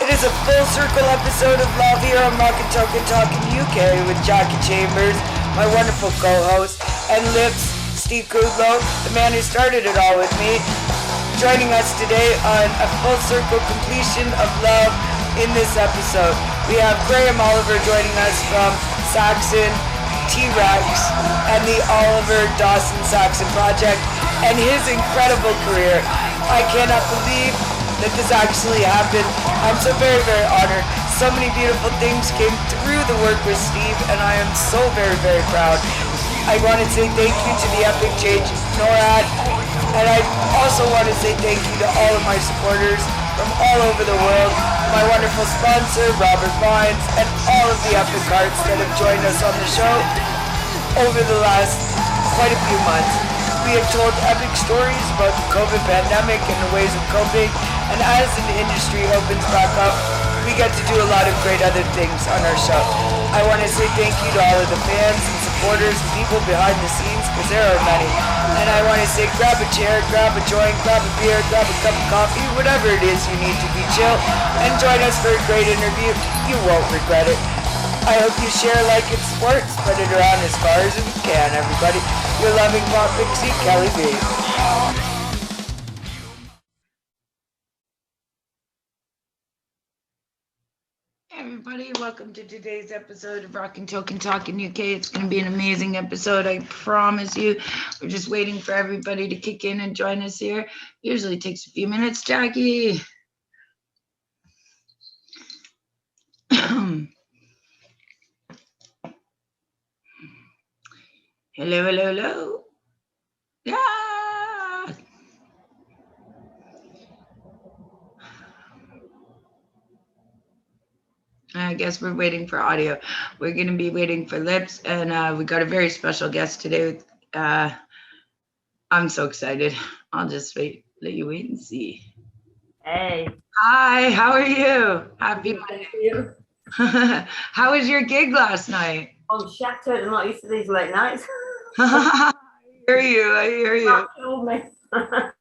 It is a full circle episode of Love here on TALKn UK with Jackie Chambers, my wonderful co-host, and Lips, Steve Kudlow, the man who started it all with me, joining us today on a full circle completion of love in this episode. We have Graham Oliver joining us from Saxon, T-Rex, and the Oliver Dawson Saxon Project, and his incredible career. I cannot believe that this actually happened. I'm so very, very honored. So many beautiful things came through the work with Steve, and I am so very, very proud. I want to say thank you to the Epic Change NORAD, and I also want to say thank you to all of my supporters from all over the world, my wonderful sponsor, Robert Vines, and all of the Epic Hearts that have joined us on the show over the last quite a few months. We have told epic stories about the COVID pandemic and the ways of coping, and as the industry opens back up, we get to do a lot of great other things on our show. I want to say thank you to all of the fans and supporters and people behind the scenes, because there are many. And I want to say grab a chair, grab a joint, grab a beer, grab a cup of coffee, whatever it is you need to be chill, and join us for a great interview. You won't regret it. I hope you share, like, and support. Spread it around as far as you can, everybody. Your loving pop pixie, Kelly B. Hey everybody, welcome to today's episode of ROCKn TALKn UK. It's going to be an amazing episode, I promise you. We're just waiting for everybody to kick in and join us here. Usually takes a few minutes, Jackie. Hello, hello, hello. Yeah. I guess we're waiting for audio. We're going to be waiting for Lips, and we got a very special guest today. I'm so excited. I'll just let you wait and see. Hey. Hi, how are you? Happy Monday. Thank you. How was your gig last night? I'm shattered. I'm not used to these late nights. I hear you. That killed me.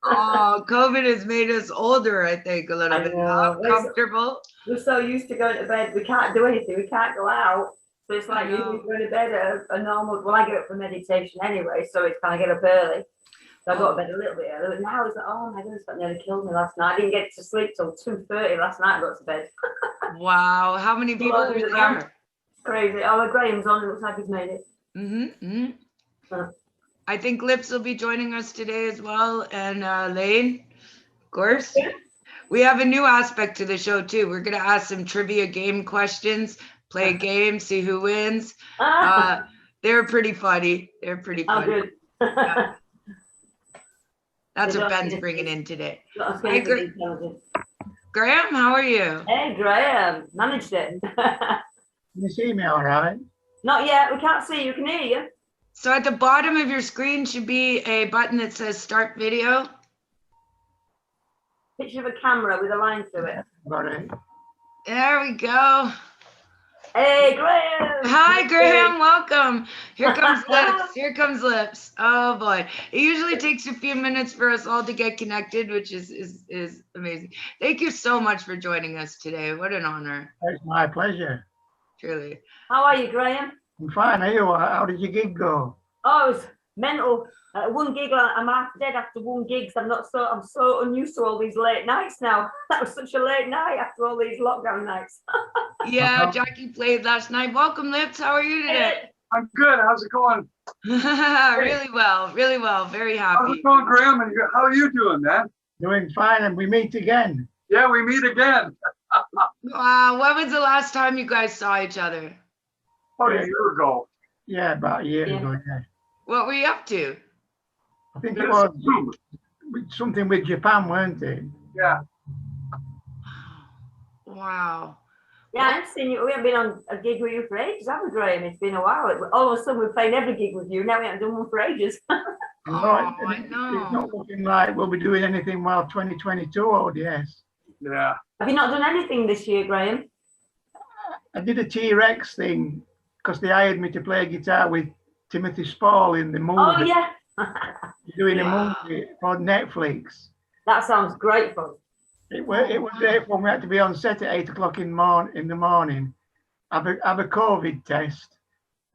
Oh, COVID has made us older, I think, a little bit. Uncomfortable. We're so used to going to bed. We can't do anything. We can't go out. So it's like you go to bed at a normal. Well, I get up for meditation anyway, so it's kind of get up early. So I got to bed a little bit early. But now it's like, oh my goodness, that nearly killed me last night. I didn't get to sleep till 2:30 last night. I got to bed. Wow, how many people were there? It's crazy. Oh, Graham's on. It looks like he's made it. I think Lips will be joining us today as well, and Lane, of course. Yeah. We have a new aspect to the show too. We're gonna ask some trivia game questions, play a game, see who wins. They're pretty funny. Oh, good. Yeah. That's what Ben's bringing in today. Hey, Graham, how are you? Hey, Graham, managed it. Can you see me all right? Not yet. We can't see you. Can hear you. So at the bottom of your screen should be a button that says start video. Picture of a camera with a line through it. Got it. There we go. Hey, Graham. Hi, Graham. Welcome. Here comes Lips. Here comes Lips. Oh boy. It usually takes a few minutes for us all to get connected, which is amazing. Thank you so much for joining us today. What an honor. It's my pleasure. Truly. How are you, Graham? I'm fine. Are you? How did your gig go? Oh, it was mental. One gig, I'm half dead after one gig. So I'm so unused to all these late nights now. That was such a late night after all these lockdown nights. Yeah, Jackie played last night. Welcome, Lips. How are you today? I'm good. How's it going? Really well. Very happy. How's it going, Graham? And how are you doing, man? Doing fine, and we meet again. Yeah, we meet again. Wow. When was the last time you guys saw each other? About a year ago. Yeah, about a year ago, yeah. What were you up to? I think it was something with Japan, weren't it? Yeah. Wow. Yeah, I haven't seen you. We haven't been on a gig with you for ages, have we, Graham? It's been a while. All of a sudden, we're playing every gig with you. Now we haven't done one for ages. I know. It's not looking like we'll be doing anything while 2022 ODS. Yeah. Have you not done anything this year, Graham? I did a T-Rex thing because they hired me to play guitar with Timothy Spall in the movie. Oh, yeah. Doing a movie for Netflix. That sounds great fun. It was great when we had to be on set at 8 o'clock in the morning, have a COVID test,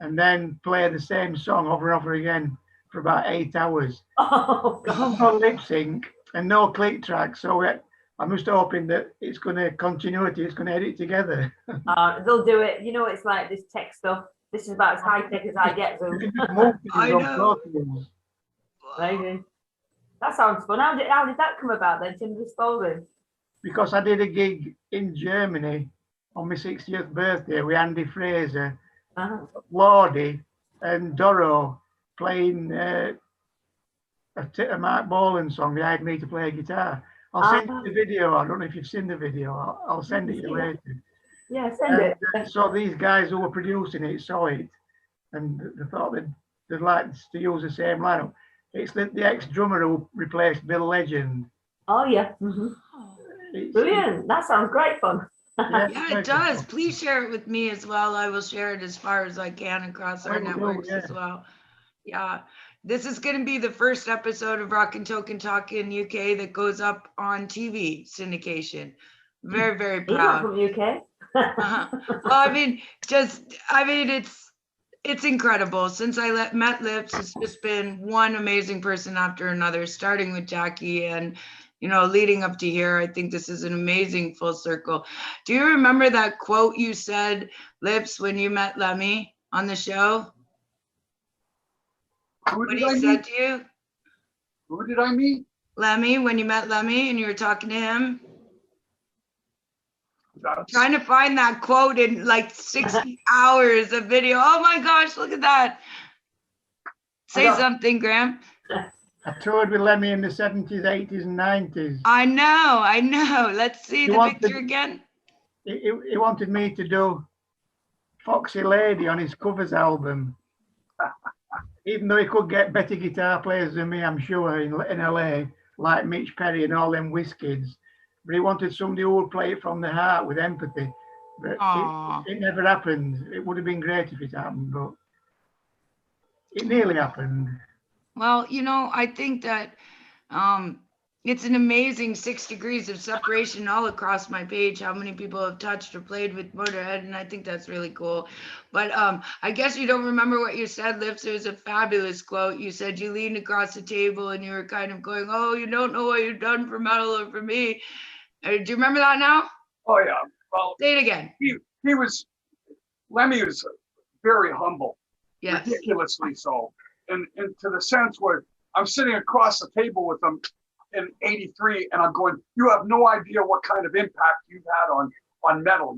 and then play the same song over and over again for about 8 hours. Oh, God. No lip sync and no click track. So I'm just hoping that it's going to continuity. It's going to edit together. They'll do it. You know, it's like this tech stuff. This is about as high tech as I get. You Zoom. can just move things I on know. Pro Tools. Amazing. That sounds fun. How did that come about then, Timothy Spalding? Because I did a gig in Germany on my 60th birthday with Andy Fraser, Lordy, and Doro playing a Mark Bolan song. They hired me to play guitar. I'll send you the video. I don't know if you've seen the video. I'll send it you later. Yeah, send it. So these guys who were producing it saw it, and they thought they'd like to use the same lineup. It's the ex-drummer who replaced Bill Legend. Oh, yeah. Brilliant. That sounds great fun. Yeah, it does. Please share it with me as well. I will share it as far as I can across our networks as well. Yeah. This is going to be the first episode of ROCKn TALKn UK that goes up on TV syndication. Very, very He's not proud. from UK. Well, it's incredible. Since I met Lips, it's just been one amazing person after another, starting with Jackie and, leading up to here. I think this is an amazing full circle. Do you remember that quote you said, Lips, when you met Lemmy on the show? What he said to you? Who did I meet? Lemmy, when you met Lemmy and you were talking to him? Trying to find that quote in like 60 hours of video. Oh my gosh, look at that. Say something, Graham. I toured with Lemmy in the 70s, 80s, and 90s. I know. Let's see the picture again. He wanted me to do Foxy Lady on his covers album. Even though he could get better guitar players than me, I'm sure, in LA, like Mitch Perry and all them whiz kids. But he wanted somebody who would play it from the heart with empathy. But it never happened. It would have been great if it happened, but it nearly happened. Well, I think that it's an amazing 6 degrees of separation all across my page, how many people have touched or played with Motorhead, and I think that's really cool. But I guess you don't remember what you said, Lips. It was a fabulous quote. You said you leaned across the table and you were kind of going, oh, you don't know what you've done for metal or for me. Do you remember that now? Oh, yeah. Well, say it again. Lemmy was very humble, Yes. ridiculously so. And to the sense where I'm sitting across the table with him in '83, and I'm going, you have no idea what kind of impact you've had on metal.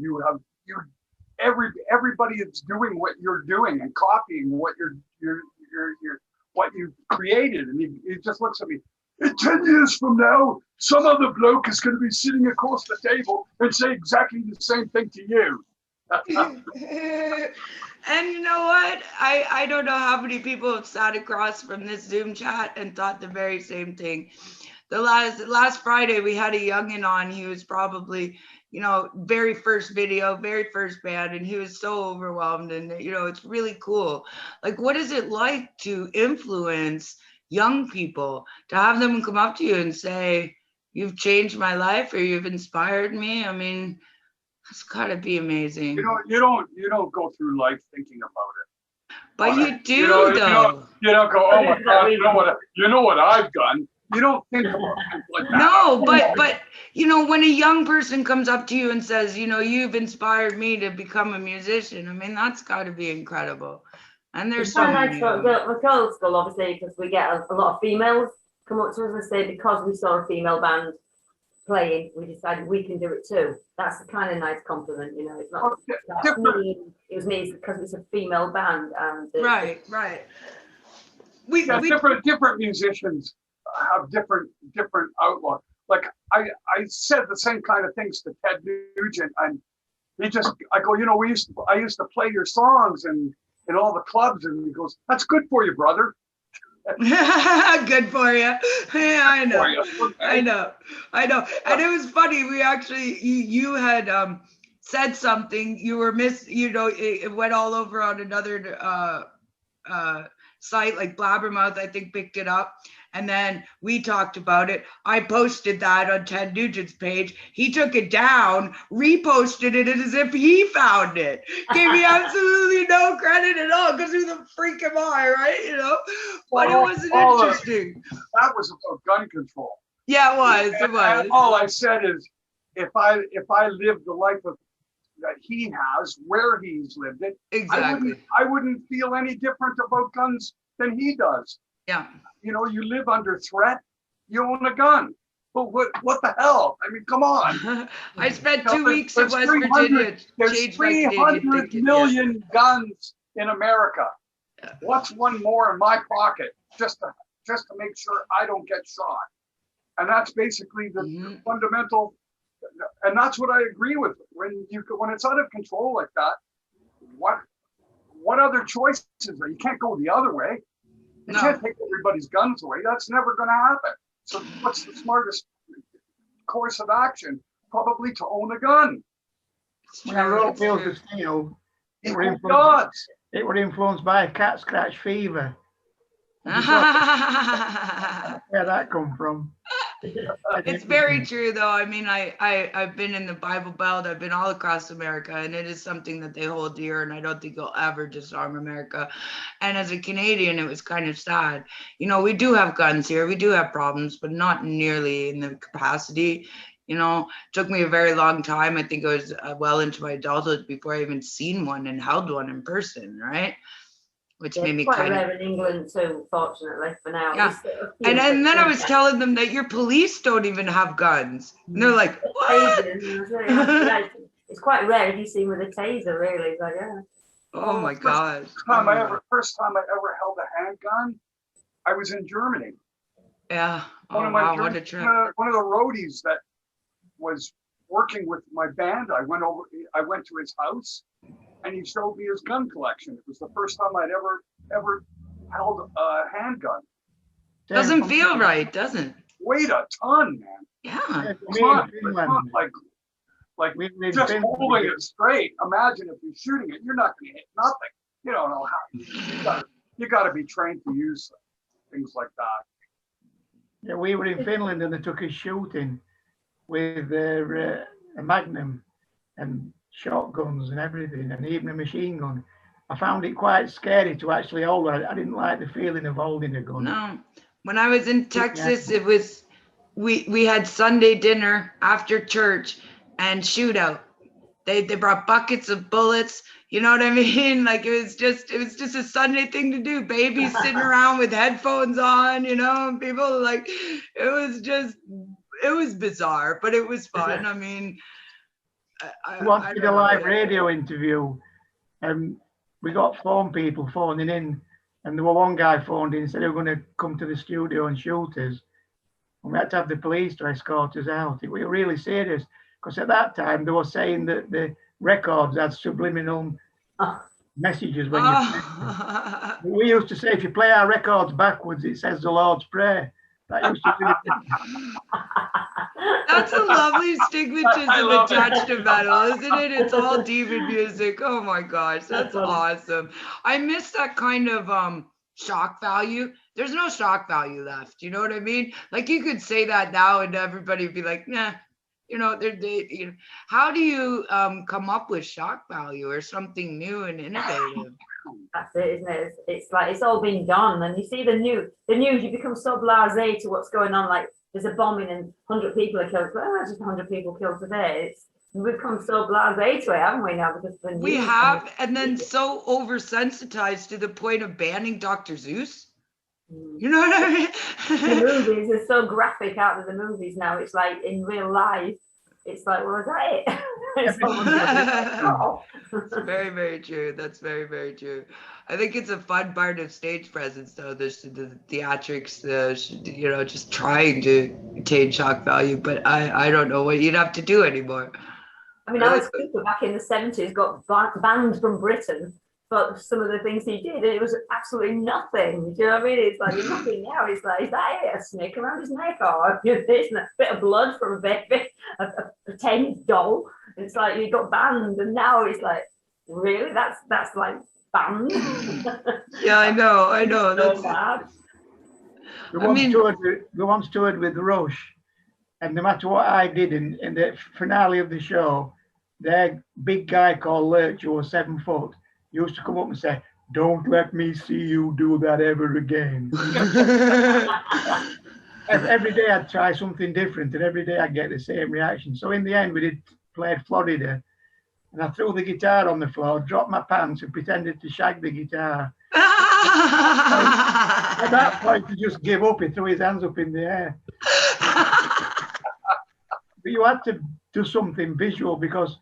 Everybody is doing what you're doing and copying what what you created. And he just looks at me. In 10 years from now, some other bloke is going to be sitting across the table and say exactly the same thing to you. And you know what? I don't know how many people have sat across from this Zoom chat and thought the very same thing. The last Friday, we had a youngin' on. He was probably, very first video, very first band, and he was so overwhelmed. And, it's really cool. Like, what is it like to influence young people, to have them come up to you and say, you've changed my life or you've inspired me? I mean, it's gotta be amazing. You don't go through life thinking about it. But you do, though. You don't go, oh my God, you know what I've done. You don't think about things like that. No, but when a young person comes up to you and says, you've inspired me to become a musician, I mean, that's gotta be incredible. And there's so many. The girls' school, obviously, because we get a lot of females come up to us and say, because we saw a female band playing, we decided we can do it too. That's a kind of nice compliment, It's not me. It was me because it's a female band, and right. Different musicians have different outlook. Like I said the same kind of things to Ted Nugent, and I go, I used to play your songs and in all the clubs, and he goes, that's good for you, brother. Good for you. Yeah, I know. And it was funny. We actually, you had said something. You were it went all over on another site, like Blabbermouth, I think, picked it up. And then we talked about it. I posted that on Ted Nugent's page. He took it down, reposted it as if he found it. Gave me absolutely no credit at all, because who the freak am I, right? You know, but it was interesting. That was about gun control. Yeah, it was. It was. And all I said is, if I lived the life that he has, where he's lived it, Exactly. I wouldn't feel any different about guns than he does. Yeah. You know, you live under threat, you own a gun. But what the hell? I mean, come on. I spent 2 weeks in West Virginia. There's 300 million guns in America. Yeah. What's one more in my pocket just to make sure I don't get shot? And that's basically the fundamental. And that's what I agree with. When it's out of control like that, what other choices are? You can't go the other way. You can't take everybody's guns away. That's never going to happen. So what's the smartest course of action? Probably to own a gun. When I wrote Wheels of Steel, it were influenced by cat scratch fever. Where that come from? It's very true, though. I mean, I've been in the Bible Belt. I've been all across America, and it is something that they hold dear, and I don't think they'll ever disarm America. And as a Canadian, it was kind of sad. You know, we do have guns here. We do have problems, but not nearly in the capacity. You know, it took me a very long time. I think I was well into my adulthood before I even seen one and held one in person, right? Which made me quite rare in England too, fortunately, for now. Yeah. And then I was telling them that your police don't even have guns. And they're like, what? It's quite rare if you see with a taser, really. It's like, yeah. Oh my God. First time I ever held a handgun, I was in Germany. Yeah. Oh, wow, what a trip. One of the roadies that was working with my band, I went to his house, and he showed me his gun collection. It was the first time I'd ever held a handgun. Doesn't feel right, doesn't? Weighed a ton, man. Yeah. Like just holding it straight. Imagine if you're shooting it, you're not going to hit nothing. You don't know how. You got to be trained to use things like that. Yeah, we were in Finland and they took us shooting with a Magnum and shotguns and everything, and even a machine gun. I found it quite scary to actually hold it. I didn't like the feeling of holding a gun. No, when I was in Texas, it was we had Sunday dinner after church and shootout. They brought buckets of bullets. You know what I mean? Like it was just a Sunday thing to do. Babies sitting around with headphones on, you know, and people like it was bizarre, but it was fun. I mean. I wanted a live radio interview, and we got people phoning in, and there was one guy phoned in and said they were going to come to the studio and shoot us, and we had to have the police to escort us out. We were really serious, because at that time they were saying that the records had subliminal messages when we used to say, if you play our records backwards, it says the Lord's Prayer. That used to be That's a lovely stigmatism attached to metal, isn't it? It's all demon music. Oh my gosh, that's awesome. I miss that kind of shock value. There's no shock value left. You know what I mean? Like you could say that now and everybody would be like, nah. You know, you know, how do you come up with shock value or something new and innovative? That's it, isn't it? It's like it's all been done, and you see the news. You become so blasé to what's going on. Like there's a bombing and 100 people are killed. Well, just 100 people killed today. We've become so blasé to it, haven't we now? Because the news we have, and then so oversensitized to the point of banning Dr. Zeus. You know what I mean? The movies are so graphic out of the movies now. It's like in real life. It's like, well, is that it? It's very, very true. That's very, very true. I think it's a fun part of stage presence, though. There's the theatrics, you know, just trying to attain shock value. But I don't know what you'd have to do anymore. I mean, Alice Cooper back in the 70s got banned from Britain for some of the things he did, and it was absolutely nothing. Do you know what I mean? It's like nothing now. It's like, is that it? A snake around his neck, or this and a bit of blood from a baby, a pretend doll. It's like you got banned, and now it's like, really? That's like banned. Yeah, I know. That's so bad. We I mean, once toured with Rush, and no matter what I did in the finale of the show, their big guy called Lurch, who was 7 foot, used to come up and say, "Don't let me see you do that ever again." Every day I'd try something different, and every day I'd get the same reaction. So in the end, we played Florida, and I threw the guitar on the floor, dropped my pants, and pretended to shag the guitar. At that point, he just gave up. He threw his hands up in the air. But you had to do something visual, because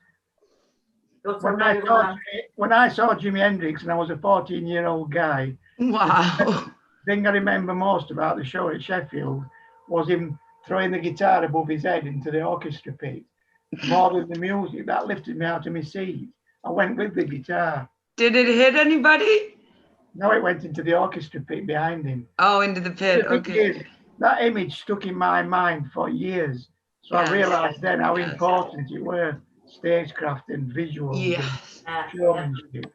when I saw Jimi Hendrix and I was a 14-year-old guy, Wow. the thing I remember most about the show at Sheffield was him throwing the guitar above his head into the orchestra pit. More than the music, that lifted me out of my seat. I went with the guitar. Did it hit anybody? No, it went into the orchestra pit behind him. Oh, into the pit. The thing Okay. is, that image stuck in my mind for years. So I realised then how important it were, stagecraft and visuals and showmanship.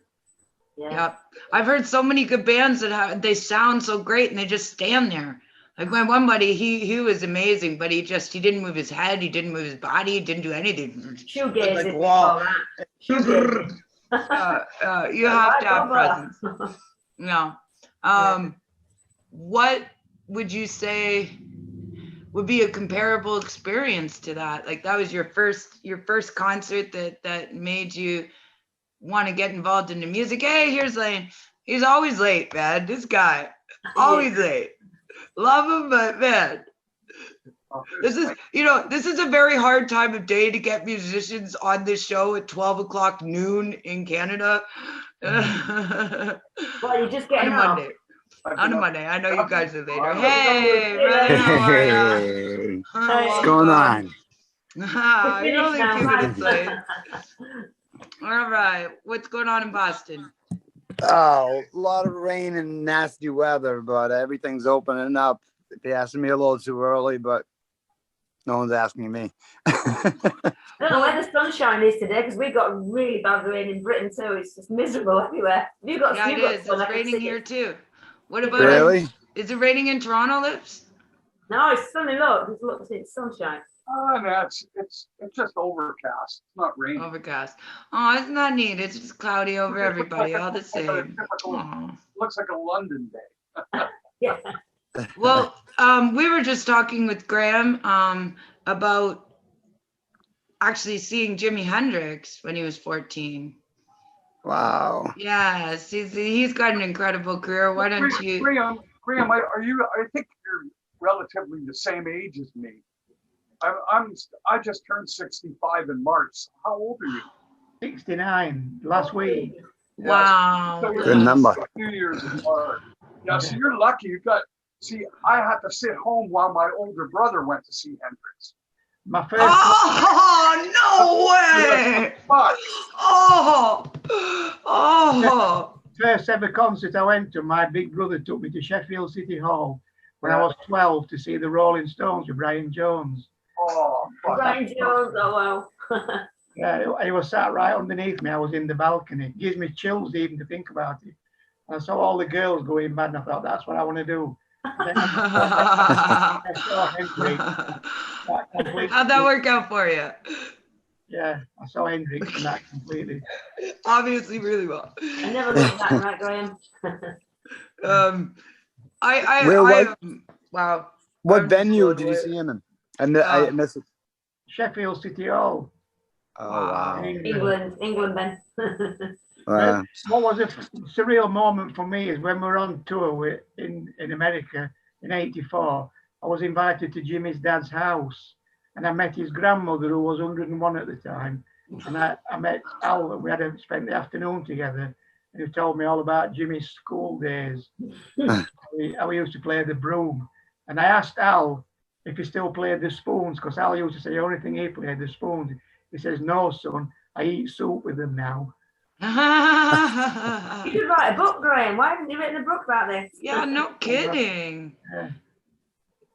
Yep. I've heard so many good bands that they sound so great and they just stand there. Like my one buddy, he was amazing, but he didn't move his head, he didn't move his body, he didn't do anything. Shoegazing. Like, wow. Shoegazing. You have to have presence. No. What would you say would be a comparable experience to that? Like that was your first concert that made you want to get involved in the music. Hey, here's Lane. He's always late, man. This guy, always late. Love him, but man, this is a very hard time of day to get musicians on this show at 12 o'clock noon in Canada. Well, you just get on a Monday. On a Monday. I know you guys are later. Hey, brother, how are you? What's going on? You're only a few minutes late. All right. What's going on in Boston? Oh, a lot of rain and nasty weather, but everything's opening up. They asked me a little too early, but no one's asking me. I don't know where the sunshine is today, because we got really bad rain in Britain too. It's just miserable everywhere. It is. It's raining here too. What about really? Is it raining in Toronto, Lips? No, it's sunny. Look, it's sunshine. No, it's just overcast. It's not raining. Overcast. Oh, isn't that neat? It's just cloudy over everybody, all the same. Looks like a London day. Yeah. Well, we were just talking with Graham about actually seeing Jimi Hendrix when he was 14. Wow. Yes, he's got an incredible career. Why don't you? Graham, I think you're relatively the same age as me. I just turned 65 in March. How old are you? 69 last week. Wow. So Good number. A few years apart. Yeah, so you're lucky. I had to sit home while my older brother went to see Hendrix. My first. Oh, no way! First ever concert I went to, my big brother took me to Sheffield City Hall when I was 12 to see the Rolling Stones with Brian Jones. Oh, Brian Jones, oh wow. Yeah, he was sat right underneath me. I was in the balcony. It gives me chills even to think about it. I saw all the girls going mad, and I thought, that's what I want to do. Then I saw Hendrix. How'd that work out for you? Yeah, I saw Hendrix and that completely. Obviously, really well. I never looked back, right, Graham? Wow. What venue did you see him in? I missed it. Sheffield City Hall. Oh, wow. England then. What was a surreal moment for me is when we were on tour in America in '84. I was invited to Jimmy's dad's house, and I met his grandmother, who was 101 at the time. And I met Al, and we had spent the afternoon together. And he told me all about Jimmy's school days, how he used to play the broom. And I asked Al if he still played the spoons, because Al used to say the only thing he played the spoons. He says, "No, son, I eat soup with them now." You could write a book, Graham. Why haven't you written a book about this? Yeah, no kidding. Yeah.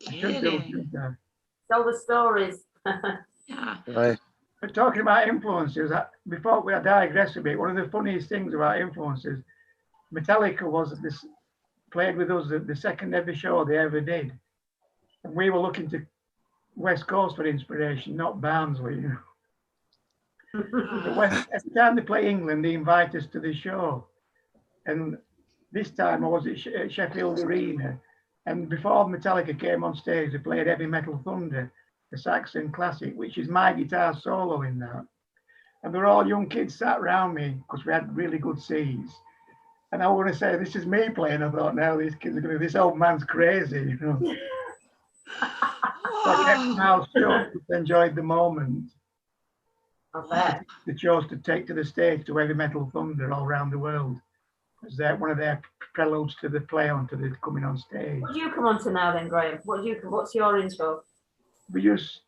Kidding. Tell the stories. Yeah. Right. But talking about influences, before we digress a bit, one of the funniest things about influences, Metallica was this played with us at the second ever show they ever did. And we were looking to West Coast for inspiration, not Barnsley. You know. Every time they play England, they invite us to the show. And this time I was at Sheffield Arena. And before Metallica came on stage, they played Heavy Metal Thunder, the Saxon classic, which is my guitar solo in that. And they were all young kids sat around me because we had really good seats. And I want to say, this is me playing. I thought, now these kids are going to, this old man's crazy, you know. So I kept my mouth shut, enjoyed the moment. I bet. They chose to take to the stage to Heavy Metal Thunder all around the world. As one of their preludes to the play on to the coming on stage. What do you come on to now then, Graham? What's your intro? We just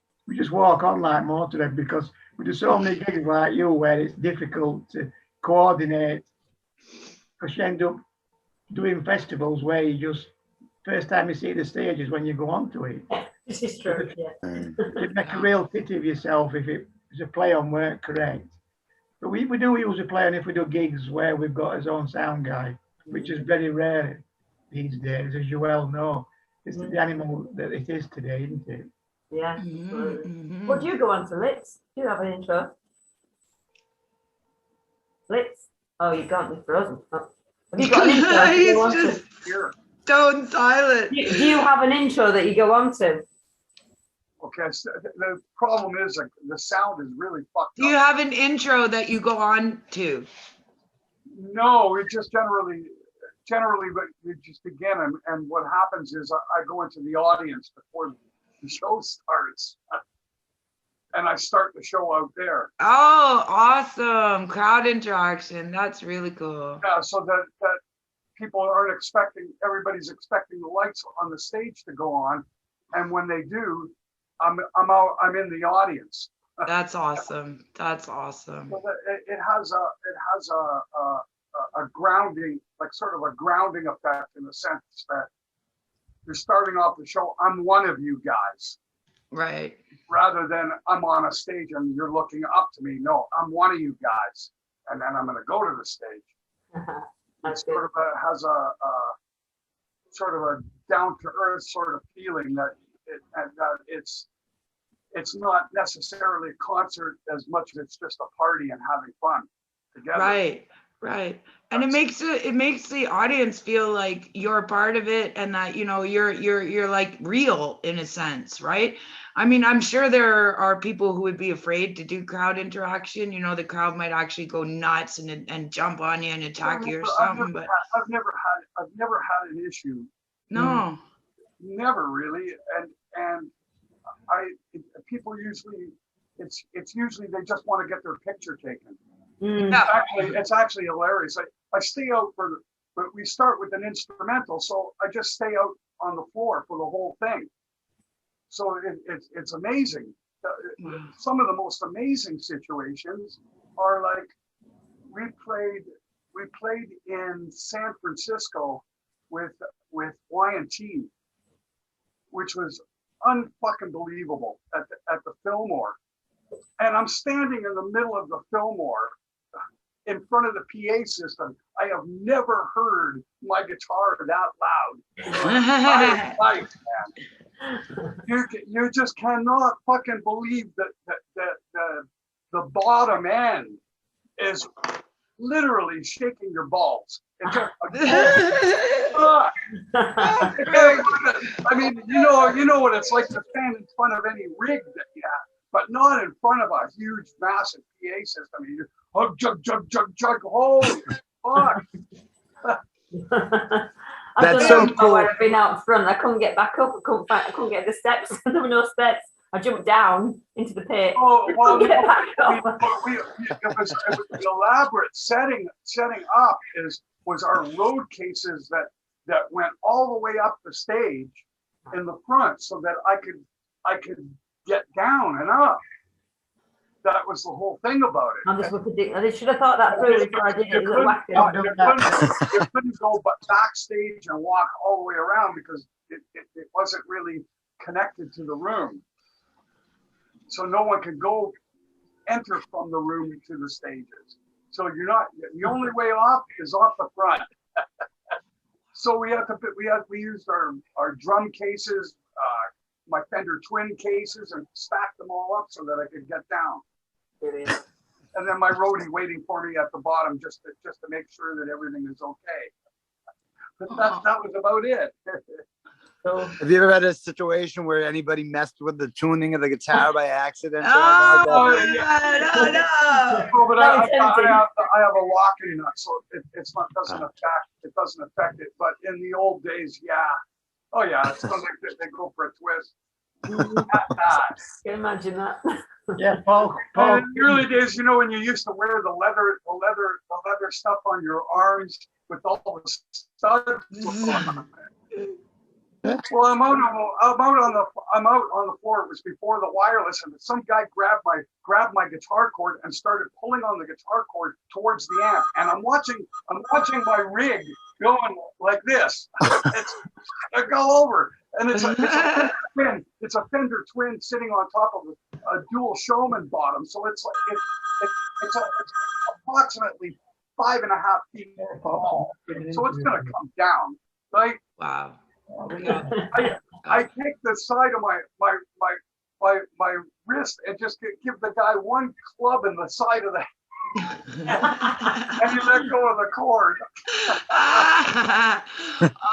walk on like Motorhead because we do so many gigs like you where it's difficult to coordinate because you end up doing festivals where you just first time you see the stage is when you go onto it. This is true, yeah. You make a real tit of yourself if it was a play on weren't correct. But we do usually play on if we do gigs where we've got his own sound guy, which is very rare these days, as you well know. It's the animal that it is today, isn't it? Yeah. What do you go on to, Litz? Do you have an intro? Litz? Oh, you got me frozen. Oh. Have you got an intro that you go on He's to? just stone silent. Do you have an intro that you go on to? Okay, so the problem is like, the sound is really fucked Do you up. have an intro that you go on to? No, we just generally, but we just begin, and what happens is I go into the audience before the show starts, and I start the show out there. Oh, awesome. Crowd interaction. That's really cool. Yeah, so that people aren't expecting, everybody's expecting the lights on the stage to go on, and when they do, I'm in the audience. That's awesome. That's awesome. So it has a grounding, like sort of a grounding effect in the sense that you're starting off the show, I'm one of you guys. Right. Rather than I'm on a stage and you're looking up to me. No, I'm one of you guys. And then I'm going to go to the stage. It sort of has a sort of a down to earth sort of feeling that it's not necessarily a concert as much as it's just a party and having fun together. Right. And it makes the audience feel like you're a part of it and that, you know, you're like real in a sense, right? I mean, I'm sure there are people who would be afraid to do crowd interaction. You know, the crowd might actually go nuts and jump on you and attack you or something. But I've never had an issue. No. Never really. And people usually, it's usually they just want to get their picture taken. Yeah. It's actually hilarious. I stay out but we start with an instrumental, so I just stay out on the floor for the whole thing. So it's amazing. Some of the most amazing situations are like we played in San Francisco with Y&T, which was unfucking believable at the Fillmore, and I'm standing in the middle of the Fillmore in front of the PA system. I have never heard my guitar that loud in my life, man. You just cannot fucking believe that the bottom end is literally shaking your balls. It's just fuck. I mean, you know what it's like to stand in front of any rig that you have, but not in front of a huge, massive PA system. You just hug, jug, holy fuck. That's so cool. I've been out front. I couldn't get back up. I couldn't get the steps. There were no steps. I jumped down into the pit. Oh well, Couldn't get back up. it was the elaborate setting up was our road cases that went all the way up the stage in the front so that I could get down and up. That was the whole thing about it. I'm just looking. I should have thought that through before I did it. You couldn't go but backstage and walk all the way around because it wasn't really connected to the room. So no one could enter from the room to the stages. So the only way off is off the front. So we used our drum cases, my Fender twin cases, and stacked them all up so that I could get down. And then my roadie waiting for me at the bottom just to make sure that everything is okay. But that was about it. So, Have you ever had a situation where anybody messed with the tuning of the guitar by accident? Oh, Or no, no. Oh, but I have a locking nut, so it doesn't affect it. But in the old days, yeah. Oh yeah, it's like they go for a twist. can you imagine that? Yeah, Paul. In the early days, you know, when you used to wear the leather stuff on your arms with all the studs. Well, I'm out on the floor. It was before the wireless, and some guy grabbed my guitar cord and started pulling on the guitar cord towards the amp. And I'm watching my rig going like this. I go over, and it's a Fender twin sitting on top of a dual Showman bottom. So it's approximately 5.5 feet tall. So it's gonna come down, right? Wow. I take the side of my wrist and just give the guy one club in the side of the and you let go of the cord.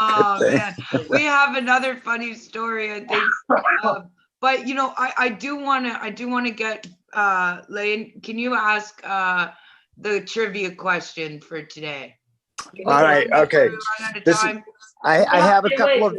Oh man, we have another funny story, I think. But you know, I do want to get Lane. Can you ask the trivia question for today? All right. Okay. I have a couple of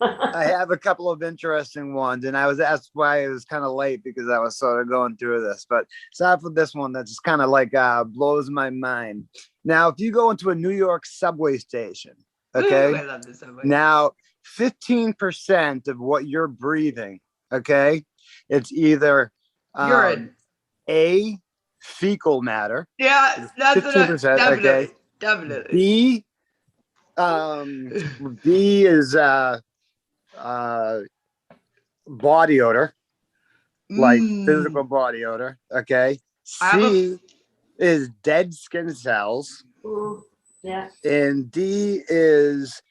I have a couple of interesting ones, and that's why it was kind of late because I was sort of going through this. But aside from this one, that just kind of like blows my mind. Now, if you go into a New York subway station, okay, I love the subway. now 15% of what you're breathing, okay, it's either Urine. A, fecal matter. Yeah, that's 15%, definitely, okay. definitely. B is body odor, like physical body odor. Okay. C is dead skin cells. Ooh, yeah. And D is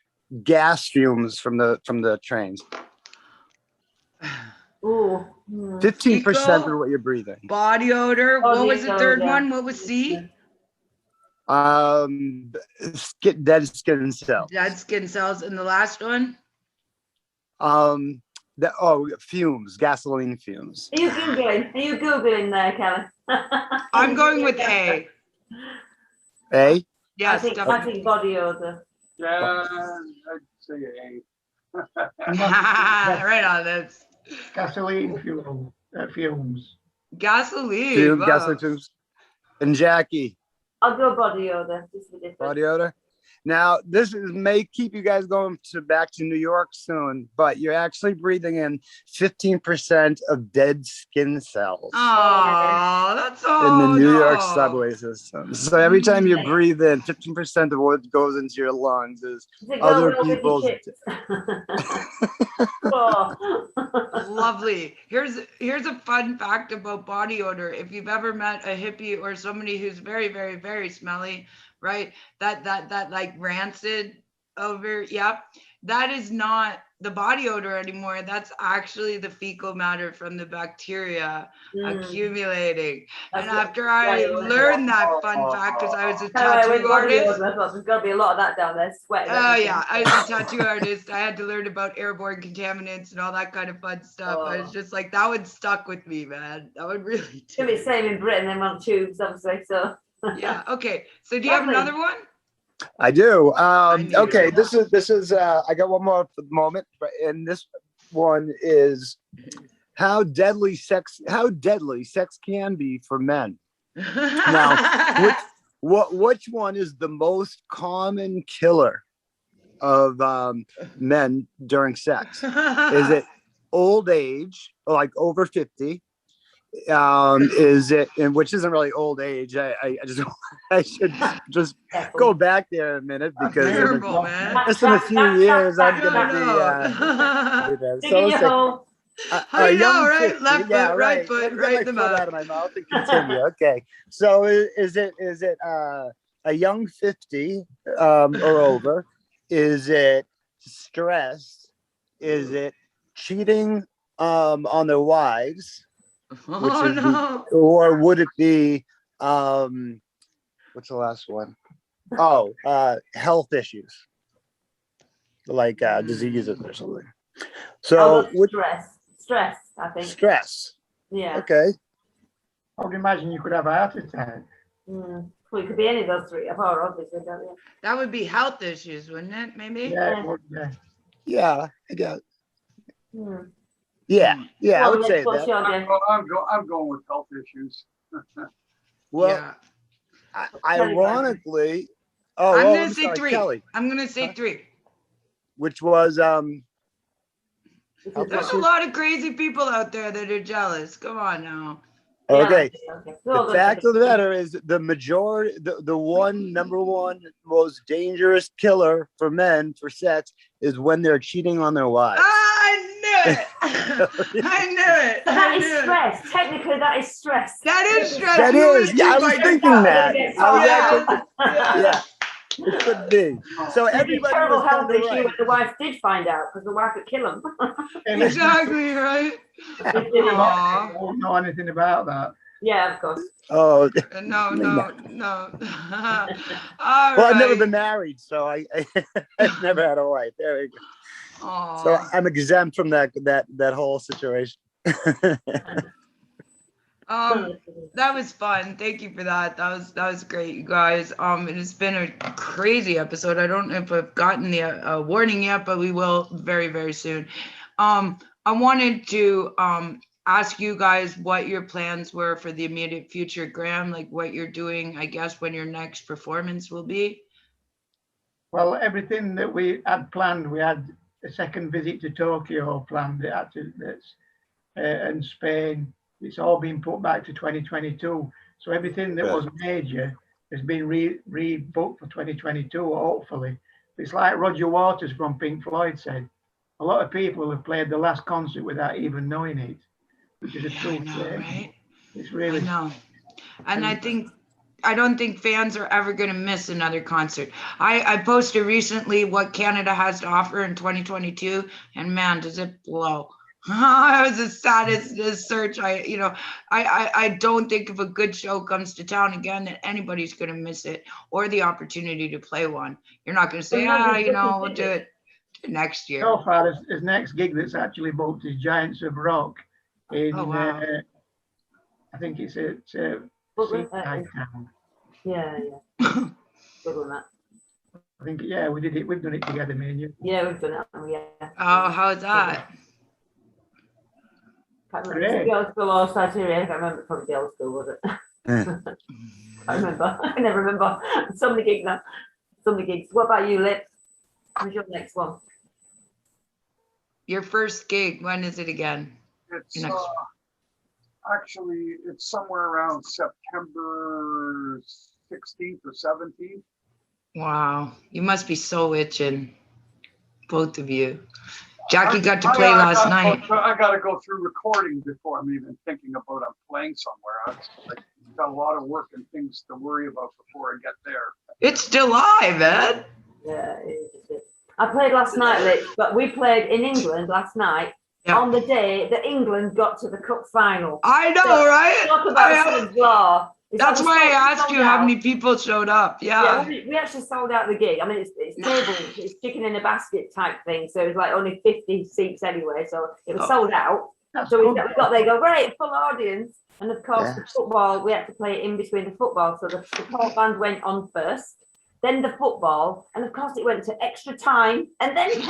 gas fumes from the trains. Ooh. 15% of what you're breathing. Body odor. What was the third one? What was C? Dead skin cells. Dead skin cells. And the last one? Fumes, gasoline fumes. Are you Googling there, Kelly? I'm going with A. A? Yes, I think body odor. Yeah, I'd say A. Right on this. Gasoline fumes. Gasoline. Wow. Gasoline fumes. And Jackie? I'll go body odor. Just for difference. Body odor. Now, may keep you guys going back to New York soon, but you're actually breathing in 15% of dead skin cells. Oh, that's so in the New York subway system. So every time you breathe in, 15% of what goes into your lungs is other people's. Lovely. Here's a fun fact about body odor. If you've ever met a hippie or somebody who's very, very, very smelly, right? That like rancid over, that is not the body odor anymore. That's actually the fecal matter from the bacteria accumulating. And after I learned that fun fact, because I was a tattoo artist. There's got to be a lot of that down there, sweating. Oh yeah, I was a tattoo artist. I had to learn about airborne contaminants and all that kind of fun stuff. I was just like, that one stuck with me, man. That one really did. It's the same in Britain, them on tubes, obviously, so. Yeah, okay. So do you have another one? I do. Okay, this is I got one more for the moment, and this one is how deadly sex can be for men. Now, which one is the most common killer of men during sex? Is it old age, like over 50? Is it, and which isn't really old age? I should just go back there a minute because just in a few years I'm gonna be so it's I know, right? 50, Left foot, right foot, right in the mouth. Out of my mouth and continue. Okay, so is it a young 50 or over? Is it stress? Is it cheating on their wives? Oh no. Or would it be what's the last one? Oh, health issues like diseases or something. So Stress, I think. stress. Yeah. Okay. I would imagine you could have a heart attack. Well, it could be any of those three. I've obviously done it. That would be health issues, wouldn't it? Maybe. Yeah, it would, yeah. Yeah, I guess. Hmm. Yeah, I Well, would say what's that. your guess? I'm going with health issues. Well, Yeah. ironically, I'm gonna I'm say sorry, 3. Kelly, I'm gonna say 3. which was There's a lot of crazy people out there that are jealous. Come on now. okay. Okay. The fact of the matter is the majority, the one number one most dangerous killer for men for sex is when they're cheating on their wives. I knew it. I knew it. But that is stress. Technically, that is stress. That is stress. That You is. would Yeah, I do was my- thinking that. Yeah. Yeah, it could be. So It'd be a everybody terrible was health kind of issue right. when the wife did find out, because the wife would kill him. Exactly right. Aw. I don't know anything about that. Yeah, of course. Oh, No. All well, I've never right. been married, so I've never had a wife. There we go. Aw. So I'm exempt from that whole situation. That was fun. Thank you for that. That was great, you guys. It has been a crazy episode. I don't know if I've gotten the warning yet, but we will very, very soon. I wanted to ask you guys what your plans were for the immediate future, Graham, like what you're doing, I guess, when your next performance will be. Well, everything that we had planned, we had a second visit to Tokyo planned, and Spain. It's all been put back to 2022. So everything that was major has been rebooked for 2022, hopefully. It's like Roger Waters from Pink Floyd said, a lot of people have played the last concert without even knowing it, which is a true statement. Right? It's really. I know. And I don't think fans are ever going to miss another concert. I posted recently what Canada has to offer in 2022, and man, does it blow. I was the saddest search. I don't think if a good show comes to town again that anybody's going to miss it or the opportunity to play one. You're not going to say, we'll do it next year. So far, his next gig that's actually booked is Giants of Rock in, I think it's at Seaside Town. Yeah. Good on that. I think, yeah, we did it. We've done it together, me and you. Yeah, we've done it. Yeah. Oh, how's that? Can't remember. The old school or Saturday. I can't remember. Probably the old school, was it? I remember. I never remember. So many gigs now. So many gigs. What about you, Lip? When's your next one? Your first gig, when is it again? It's actually it's somewhere around September 16th or 17th. Wow, you must be so itching, both of you. Jackie got to play last night. I got to go through recording before I'm even thinking about playing somewhere. I've got a lot of work and things to worry about before I get there. It's still live, Ed. Yeah, I played last night, Liz, but we played in England last night on the day that England got to the cup final. I know, right? Talk about blah. That's why I asked you how many people showed up. Yeah, we actually sold out the gig. I mean, it's tables, it's chicken in a basket type thing. So it was like only 50 seats anyway. So it was sold out. So we got there, great, full audience. And of course, the football, we had to play it in between the football. So the support band went on first, then the football. And of course, it went to extra time. And then so we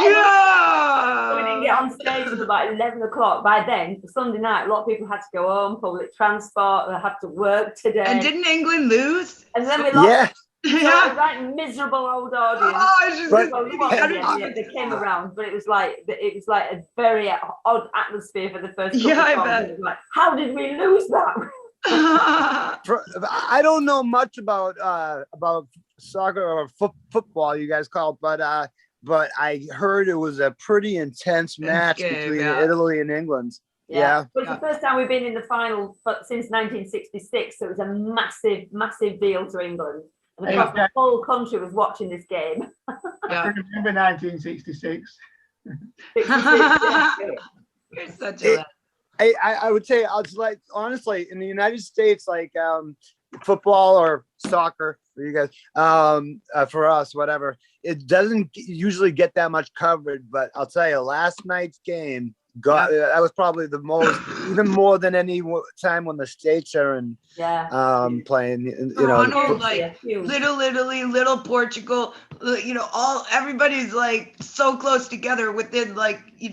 didn't get on stage until about 11 o'clock. By then, for Sunday night, a lot of people had to go home, public transport, they had to work today. And didn't England lose? And then we lost. Yeah. So it was like miserable old audience. They came around, but it was like a very odd atmosphere for the first couple of songs. Like, how did we lose that? I don't know much about soccer or football, you guys call it, but I heard it was a pretty intense match between Italy and England. Yeah. But it's the first time we've been in the final since 1966, so it was a massive deal to England. And of course, the whole country was watching this game. Yeah. I remember 1966. 66, yeah. You're such a I would say, I was like, honestly, in the United States, like football or soccer for you guys, for us, whatever, it doesn't usually get that much coverage. But I'll tell you, last night's game that was probably the most, even more than any time when the States are in playing. You know, like little Italy, little Portugal. You know, everybody's like so close together within like you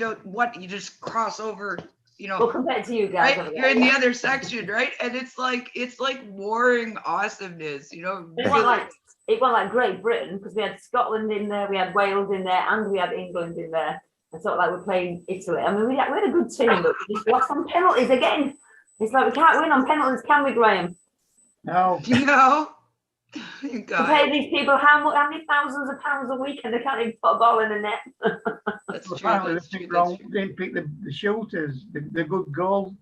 just cross over. You know, well, compared to you guys, right? You're in the other section, right? And it's like warring awesomeness, you know. It wasn't like Great Britain because we had Scotland in there, we had Wales in there, and we had England in there. And sort of like we're playing Italy. I mean, we had a good team, but we just lost on penalties again. It's like we can't win on penalties, can we, Graham? No. You know, you pay these people how many thousands of pounds a week, and they can't even put a ball in the net. That's Well, true. apparently That's they true. didn't pick the shooters, the good goal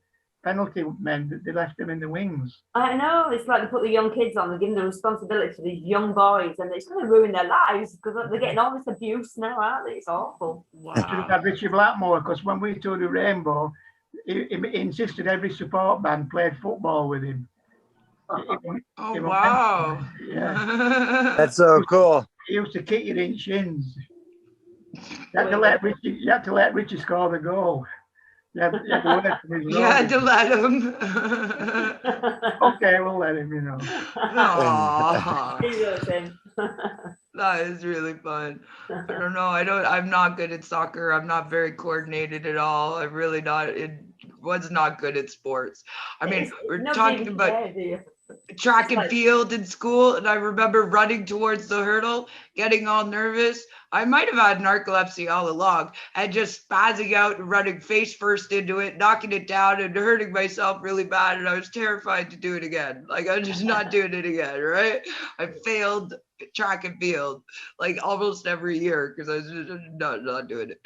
penalty men. They left them in the wings. I know. It's like they put the young kids on, they give them the responsibility to these young boys, and it's going to ruin their lives because they're getting all this abuse now, aren't they? It's awful. Should have had Richie Blackmore, because when we toured the Rainbow, he insisted every support band played football with him. Oh, wow. Yeah. That's so cool. He used to kick you in shins. You had to let Richie score the goal. You had to let him. Okay, we'll let him, you know. That is really fun. I don't know. I'm not good at soccer. I'm not very coordinated at all. I'm really not. Was not good at sports. I mean, we're talking about track and field in school, and I remember running towards the hurdle, getting all nervous. I might have had narcolepsy all along and just spazzing out and running face first into it, knocking it down and hurting myself really bad. And I was terrified to do it again. Like, I'm just not doing it again, right? I failed track and field like almost every year because I was just not doing it.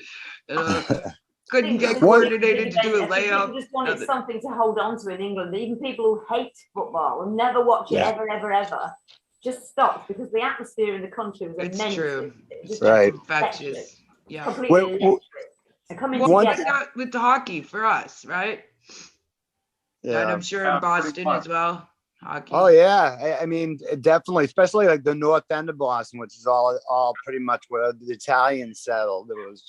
Couldn't get coordinated to do a layup. People just wanted something to hold on to in England. Even people who hate football and never watch it ever, just stopped because the atmosphere in the country was immense. It's true. It's right. Infectious. Yeah. Completely coming together. With the hockey for us, right? Yeah. And I'm sure in Boston as well. Hockey. Oh yeah, I mean definitely, especially like the north end of Boston, which is all pretty much where the Italians settled. It was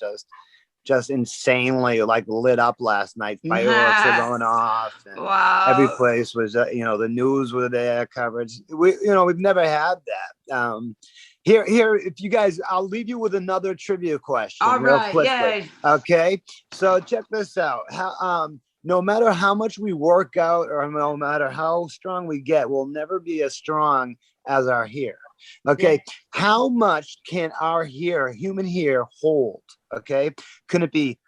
just insanely like lit up last night. Fireworks were going off. And wow. Every place was, the news were there, coverage. We've never had that. Here, if you guys, I'll leave you with another trivia question. All real right, quickly. yay. Okay, so check this out. No matter how much we work out or no matter how strong we get, we'll never be as strong as our hair. Okay, how much can our human hair hold? Okay, can it be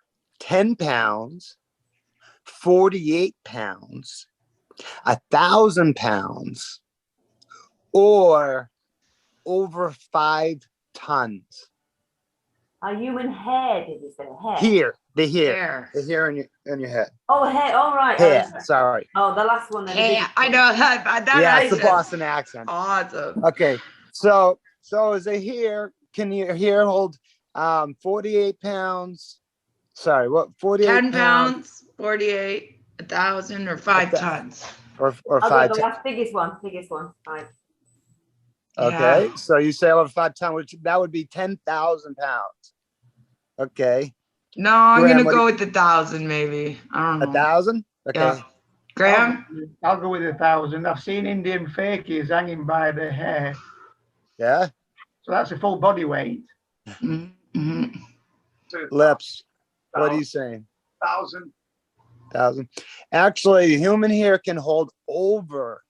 10 pounds, 48 pounds, 1,000 pounds, or over 5 tons? A human hair, did you say? Hair. The hair in your head. Oh, hair. All right. Hair. Sorry. Oh, the last one. Hair. I know that. Yeah, it's the Boston accent. Awesome. Okay, so as a hair, can your hair hold 48 pounds? Sorry, what? 48 10 pounds, 48, 1,000, or 5 tons. Or I'll 5 go the tons. last biggest one. 5. Okay, Yeah. so you say over 5 tons, which that would be 10,000 pounds. Okay. No, I'm Graham, gonna go with 1,000 maybe. I don't know. 1,000? Okay. Yeah. Graham? I'll go with 1,000. I've seen Indian fakies hanging by their hair. Yeah. So that's a full body weight. Mm-hmm. Lips. What are you saying? 1,000. 1,000. Actually, human hair can hold over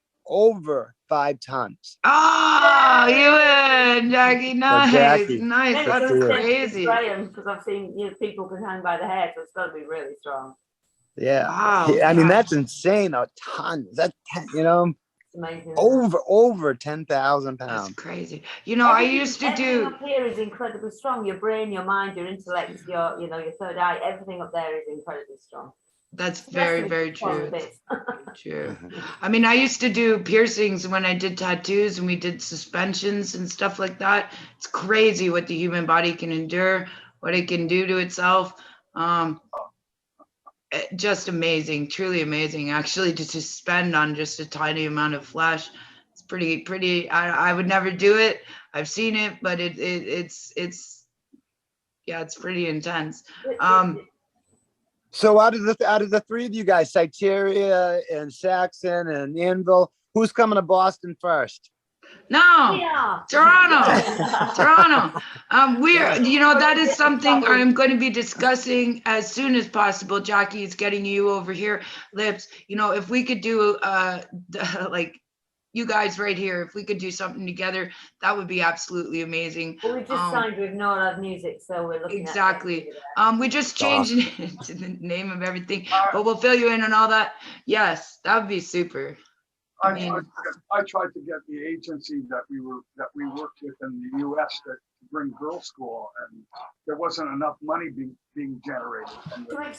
5 tons. Oh, you win, Jackie. Nice. Jackie. Nice. That's crazy. Because I've seen people can hang by the hair, so it's got to be really strong. Yeah. Wow. I mean, that's insane. A ton. That It's amazing. over 10,000 That's pounds. crazy. I used to everything do. up here is incredibly strong. Your brain, your mind, your intellect, your third eye, everything up there is incredibly strong. That's very, very true. Bits. True. I mean, I used to do piercings when I did tattoos and we did suspensions and stuff like that. It's crazy what the human body can endure, what it can do to itself. Just amazing, truly amazing. Actually, to suspend on just a tiny amount of flesh, it's pretty. I would never do it. I've seen it, but it's yeah, it's pretty intense. So out of the three of you guys, Cyteria and Saxon and Anvil, who's coming to Boston first? No, Yeah. Toronto. That is something I'm going to be discussing as soon as possible. Jackie is getting you over here, Lips. If we could do like you guys right here, if we could do something together, that would be absolutely amazing. Well, we just signed with No Love Music, so we're looking exactly. at We just changed it to the name of everything, but we'll fill you in on all that. Yes, that would be super. I tried to get the agency that we worked with in the U.S. to bring Girls School, and there wasn't enough money being generated.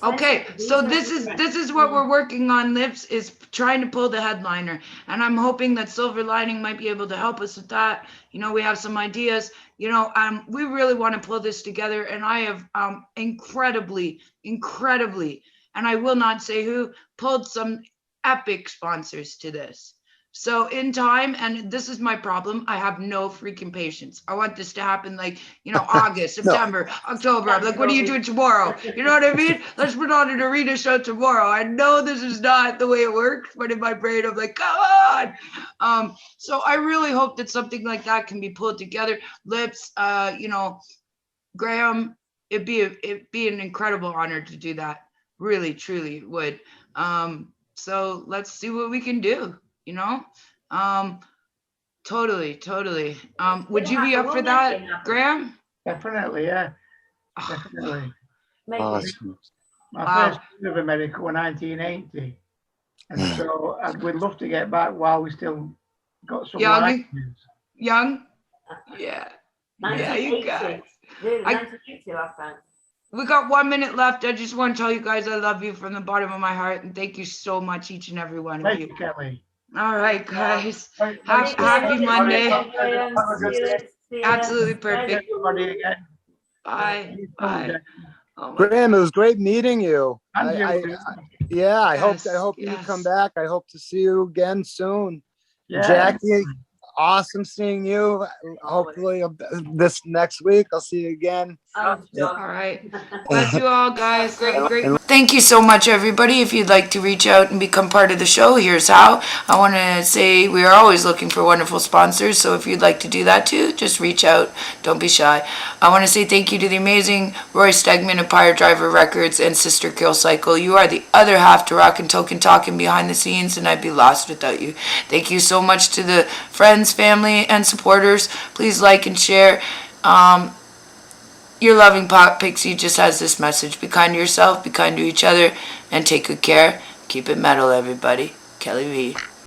Okay, so this is what we're working on. Lips is trying to pull the headliner, and I'm hoping that Silver Lining might be able to help us with that. We have some ideas. We really want to pull this together, and I have incredibly, and I will not say who, pulled some epic sponsors to this. So in time, and this is my problem, I have no freaking patience. I want this to happen like, August, September, October. I'm like, what are you doing tomorrow? You know what I mean? Let's put on an arena show tomorrow. I know this is not the way it works, but in my brain, I'm like, come on. So I really hope that something like that can be pulled together. Lips, Graham, it'd be an incredible honor to do that. Really, truly it would. So let's see what we can do, totally. Would you be up for that, Graham? Definitely, yeah. Definitely. Awesome. My first tour of America was 1980. And so we'd love to get back while we still got some license. Young? Yeah. Yeah, you guys. Really, 1980 last time. We got 1 minute left. I just want to tell you guys I love you from the bottom of my heart, and thank you so much, each and every one of you. Thank you, Kelly. All right, guys. Happy Monday. Absolutely perfect. Bye. Bye. Oh Graham, it was great meeting you. I hope you yes. come back. I hope to see you again soon. Yeah. Jackie, awesome seeing you. Hopefully this next week I'll see you again. All right. Bless you all, guys. Great. Thank you so much, everybody. If you'd like to reach out and become part of the show, here's how. I want to say we are always looking for wonderful sponsors, so if you'd like to do that too, just reach out. Don't be shy. I want to say thank you to the amazing Roy Stegman of Pyre Driver Records and Sister Kill Cycle. You are the other half to ROCKn, TALKn, TALKn behind the scenes, and I'd be lost without you. Thank you so much to the friends, family, and supporters. Please like and share. Your loving Pop Pixie just has this message. Be kind to yourself, be kind to each other, and take good care. Keep it metal, everybody. Kelly V.